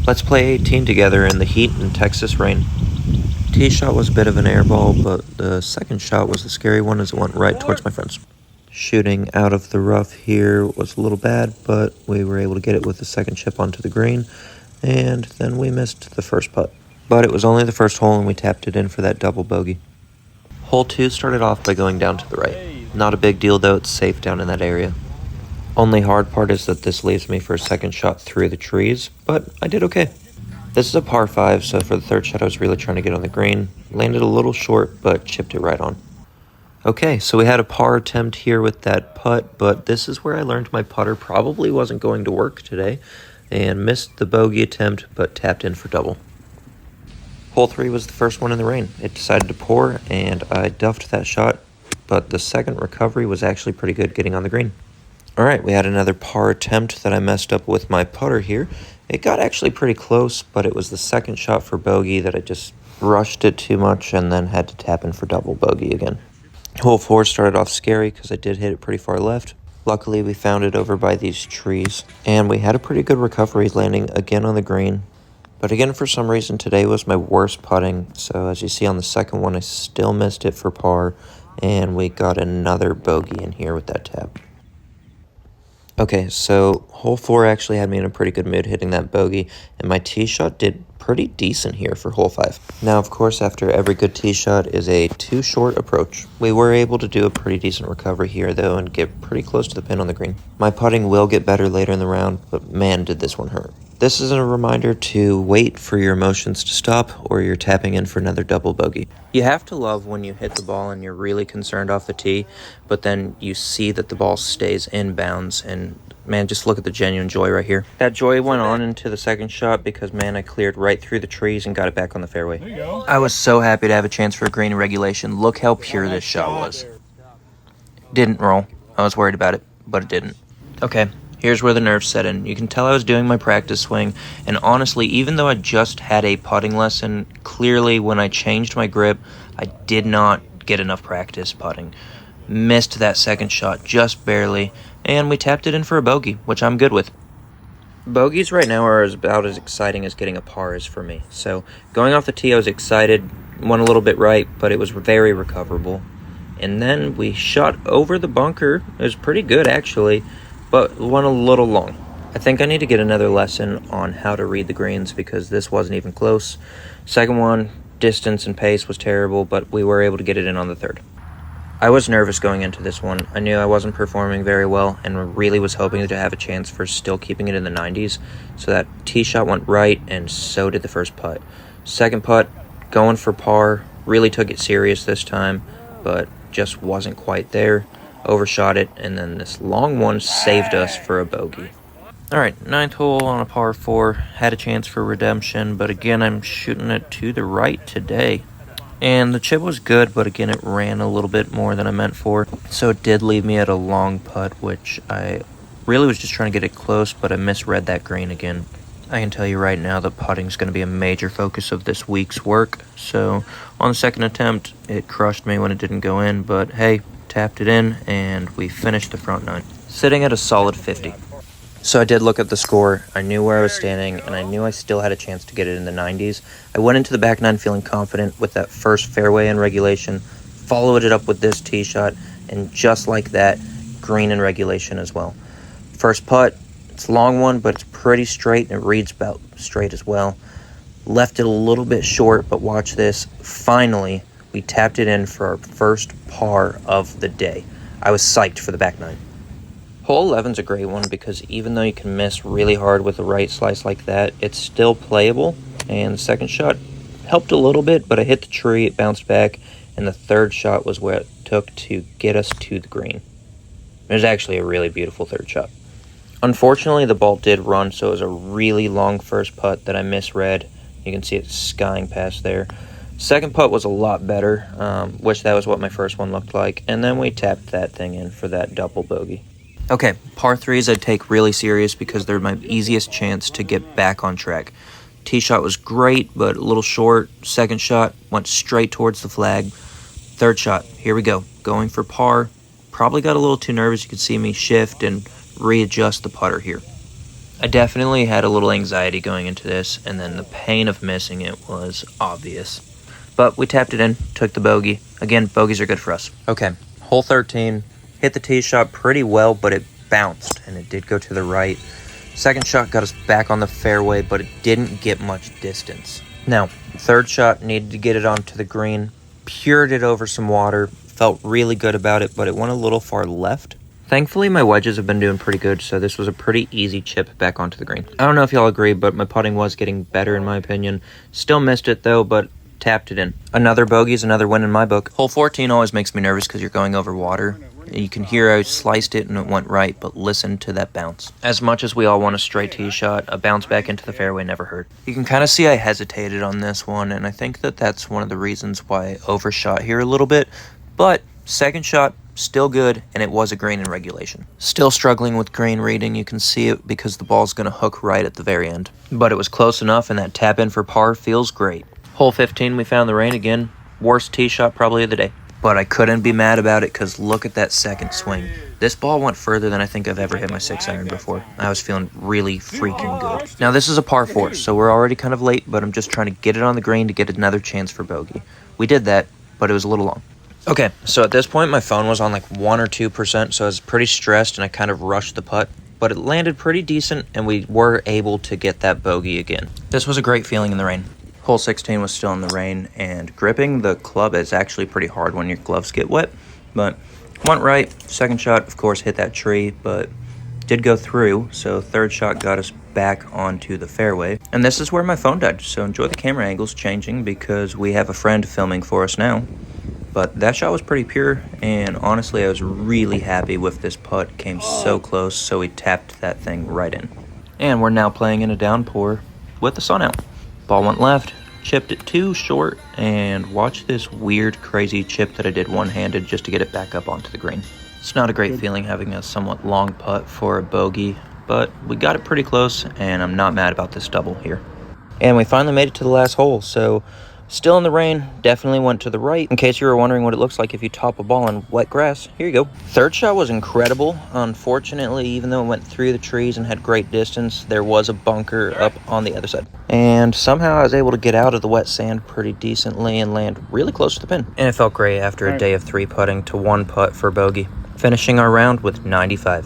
Let's play 18 together in the heat and Texas rain. Tee shot was a bit of an air ball, but the second shot was the scary one as it went right towards my friends. Shooting out of the rough here was a little bad, but we were able to get it with the second chip onto the green, and then we missed the first putt. But it was only the first hole and we tapped it in for that double bogey. Hole 2 started off by going down to the right. Not a big deal though, it's safe down in that area. Only hard part is that this leaves me for a second shot through the trees, but I did okay. This is a par 5, so for the third shot I was really trying to get on the green. Landed a little short, but chipped it right on. Okay, so we had a par attempt here with that putt, but this is where I learned my putter probably wasn't going to work today, and missed the bogey attempt, but tapped in for double. Hole 3 was the first one in the rain. It decided to pour, and I duffed that shot, but the second recovery was actually pretty good getting on the green. Alright, we had another par attempt that I messed up with my putter here. It got actually pretty close, but it was the second shot for bogey that I just rushed it too much and then had to tap in for double bogey again. Hole 4 started off scary because I did hit it pretty far left. Luckily, we found it over by these trees, and we had a pretty good recovery landing again on the green. But again, for some reason, today was my worst putting, so as you see on the second one, I still missed it for par, and we got another bogey in here with that tap. Okay, so hole 4 actually had me in a pretty good mood hitting that bogey, and my tee shot did pretty decent here for hole 5. Now, of course, after every good tee shot is a too short approach. We were able to do a pretty decent recovery here, though, and get pretty close to the pin on the green. My putting will get better later in the round, but man, did this one hurt. This is a reminder to wait for your emotions to stop, or you're tapping in for another double bogey. You have to love when you hit the ball and you're really concerned off the tee, but then you see that the ball stays in bounds, and man, just look at the genuine joy right here. That joy went on into the second shot because, man, I cleared right through the trees and got it back on the fairway. There you go. I was so happy to have a chance for a green in regulation. Look how pure this shot was. Didn't roll. I was worried about it, but it didn't. Okay. Here's where the nerves set in. You can tell I was doing my practice swing, and honestly, even though I just had a putting lesson, clearly when I changed my grip, I did not get enough practice putting. Missed that second shot just barely, and we tapped it in for a bogey, which I'm good with. Bogeys right now are about as exciting as getting a par is for me. So going off the tee, I was excited, went a little bit right, but it was very recoverable. And then we shot over the bunker. It was pretty good, actually, but went a little long. I think I need to get another lesson on how to read the greens because this wasn't even close. Second one, distance and pace was terrible, but we were able to get it in on the third. I was nervous going into this one. I knew I wasn't performing very well and really was hoping to have a chance for still keeping it in the 90s. So that tee shot went right, and so did the first putt. Second putt, going for par, really took it serious this time, but just wasn't quite there. Overshot it, and then this long one saved us for a bogey. Alright, ninth hole on a par 4. Had a chance for redemption, but again, I'm shooting it to the right today. And the chip was good, but again, it ran a little bit more than I meant for. So it did leave me at a long putt, which I really was just trying to get it close, but I misread that green again. I can tell you right now that putting's going to be a major focus of this week's work. So on the second attempt, it crushed me when it didn't go in, but hey, tapped it in, and we finished the front 9, sitting at a solid 50. So I did look at the score, I knew where I was standing, and I knew I still had a chance to get it in the 90s. I went into the back 9 feeling confident with that first fairway in regulation, followed it up with this tee shot, and just like that, green in regulation as well. First putt, it's a long one, but it's pretty straight, and it reads about straight as well. Left it a little bit short, but watch this. Finally, we tapped it in for our first par of the day. I was psyched for the back 9. Hole 11's a great one because even though you can miss really hard with a right slice like that, it's still playable. And the second shot helped a little bit, but I hit the tree, it bounced back, and the third shot was what it took to get us to the green. It was actually a really beautiful third shot. Unfortunately, the ball did run, so it was a really long first putt that I misread. You can see it skying past there. Second putt was a lot better. Wish that was what my first one looked like. And then we tapped that thing in for that double bogey. Okay, par 3s I'd take really serious because they're my easiest chance to get back on track. Tee shot was great, but a little short. Second shot went straight towards the flag. Third shot, here we go. Going for par. Probably got a little too nervous. You could see me shift and readjust the putter here. I definitely had a little anxiety going into this, and then the pain of missing it was obvious. But we tapped it in, took the bogey. Again, bogeys are good for us. Okay, hole 13. Hit the tee shot pretty well, but it bounced, and it did go to the right. Second shot got us back on the fairway, but it didn't get much distance. Now, third shot, needed to get it onto the green. Pured it over some water. Felt really good about it, but it went a little far left. Thankfully, my wedges have been doing pretty good, so this was a pretty easy chip back onto the green. I don't know if y'all agree, but my putting was getting better in my opinion. Still missed it though, but tapped it in. Another bogey is another win in my book. Hole 14 always makes me nervous because you're going over water. You can hear I sliced it and it went right, but listen to that bounce. As much as we all want a straight tee shot, a bounce back into the fairway never hurt. You can kind of see I hesitated on this one, and I think that that's one of the reasons why I overshot here a little bit. But second shot, still good, and it was a green in regulation. Still struggling with green reading. You can see it because the ball's going to hook right at the very end. But it was close enough, and that tap in for par feels great. Hole 15, we found the rain again. Worst tee shot probably of the day. But I couldn't be mad about it because look at that second swing. This ball went further than I think I've ever hit my 6-iron before. I was feeling really freaking good. Now this is a par 4, so we're already kind of late, but I'm just trying to get it on the green to get another chance for bogey. We did that, but it was a little long. Okay, so at this point my phone was on like 1 or 2%, so I was pretty stressed and I kind of rushed the putt. But it landed pretty decent and we were able to get that bogey again. This was a great feeling in the rain. Hole 16 was still in the rain, and gripping the club is actually pretty hard when your gloves get wet. But went right. Second shot, of course, hit that tree, but did go through. So third shot got us back onto the fairway. And this is where my phone died. So enjoy the camera angles changing because we have a friend filming for us now. But that shot was pretty pure, and honestly, I was really happy with this putt. Came so close, so we tapped that thing right in. And we're now playing in a downpour with the sun out. Ball went left, chipped it too short, and watch this weird, crazy chip that I did one-handed just to get it back up onto the green. It's not a great feeling having a somewhat long putt for a bogey, but we got it pretty close, and I'm not mad about this double here. And we finally made it to the last hole, so still in the rain, definitely went to the right. In case you were wondering what it looks like if you top a ball on wet grass, here you go. Third shot was incredible. Unfortunately, even though it went through the trees and had great distance, there was a bunker up on the other side. And somehow I was able to get out of the wet sand pretty decently and land really close to the pin. And it felt great after a day of 3 putting to 1 putt for bogey, finishing our round with 95.